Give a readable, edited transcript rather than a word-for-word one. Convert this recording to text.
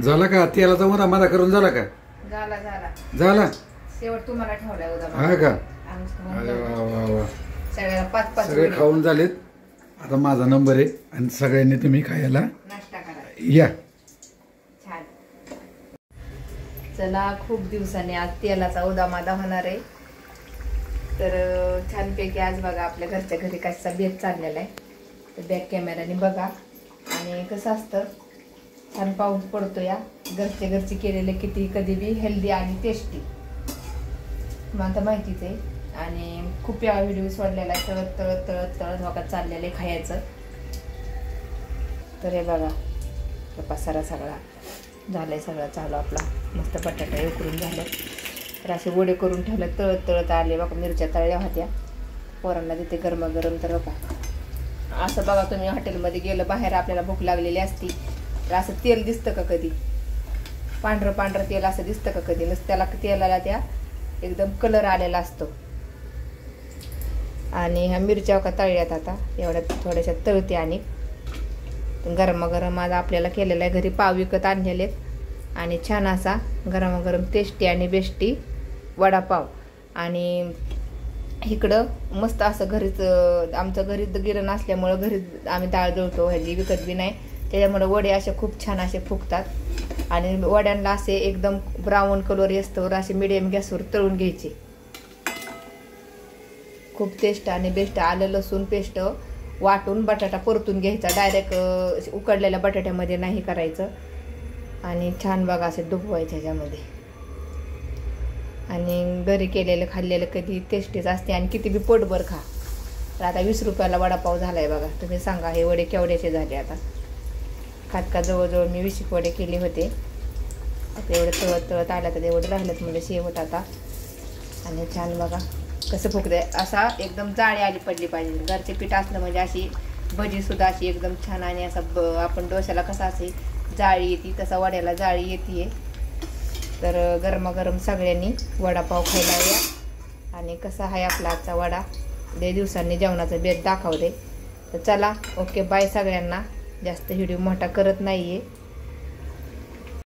झाला का तेलाचा उदा माझा करून झाला का? झाला झाला झाला शेवट तुम्हाला ठेवलाय उद्या हा का? आम्हीच अरे तुम्हाला वा वा वा सगळ्याला 5-5 सगळे खाऊन झालेत. आता माझा नंबर आहे आणि सगळ्यांनी तुम्ही खायला नाश्ता करा. या. छान. चला खूप दिवसांनी आज तेलाचा उदामादा होणार आहे. तर छानपैकी आज बघा आपल्या घरच्या घरी कसा बेत चाललेला आहे. तर बॅक कॅमेराने बघा. आणि कसं असतं छान पाऊस पडतो या घरचे घरची केलेले किती कधी बी हेल्दी आणि टेस्टी मला तर माहितीच आहे. आणि खूप या व्हिडिओ सोडलेला आहे तळत तळत तळत तळत बघा चाललेलं आहे खायचं. तर हे बघा पसारा सगळा झालाय सगळा चालू आपला मस्त बटाटा उकळून झालं. तर असे वडे करून ठेवले तळत तळत आले बघा. मिरच्या तळल्या होत्या पोरांना तिथे गरमागरम. तर बघा असं बघा तुम्ही हॉटेलमध्ये गेलं बाहेर आपल्याला भूक लागलेली असती तर असं तेल दिसतं का कधी? पांढरं पांढरं तेल असं दिसतं का कधी? नुसतं त्याला तेलाला त्या एकदम कलर आलेला असतो. आणि ह्या मिरच्या का तळल्यात आता एवढ्या थोड्याशा तळते. आणि गरमागरम आज आपल्याला केलेला आहे. घरी पाव विकत आणलेले आणि छान असा गरमागरम टेस्टी आणि बेस्टी वडापाव. आणि इकडं मस्त असं घरीच आमचं घरीच गिरण असल्यामुळं घरीच आम्ही डाळ दळतो ह्याची विकत बी नाही. त्याच्यामुळे वडे असे खूप छान असे फुगतात. आणि वड्यांना असे एकदम ब्राऊन कलर येस्तवर असे मिडियम गॅसवर तळून घ्यायचे. खूप टेस्ट आणि बेस्ट. आलं लसूण पेस्ट वाटून बटाटा परतून घ्यायचा. डायरेक्ट उकडलेल्या बटाट्यामध्ये नाही करायचं. आणि छान बघा असे डुबवायचे ह्याच्यामध्ये. आणि घरी केलेलं खाल्लेलं कधी टेस्टीच असते आणि किती बी पोटभर खा. तर आता 20 रुपयाला वडापाव झाला आहे बघा. तुम्ही सांगा हे वडे केवढ्याचे झाले आता? खात का जवळजवळ मी 20 वडे केले होते. आता एवढं तळत तळत आलं तर एवढं राहिलं म्हणजे शेवट आता. आणि छान बघा कसं फुगतंय. असा एकदम जाळी आली पडली पाहिजे. घरचे पीठ असलं म्हणजे अशी भजीसुद्धा अशी एकदम छान. आणि असं आपण डोश्याला कसं असे जाळी येते तसा वड्याला जाळी येते. तर गरमागरम सगळ्यांनी वडापाव खायला या. आणि कसा आहे आपला आजचा वडा 2 दिवसांनी जेवणाचा बेत दाखवते. तर चला ओके बाय सगळ्यांना. जास्त व्हिडिओ मोठा करत नाही आहे.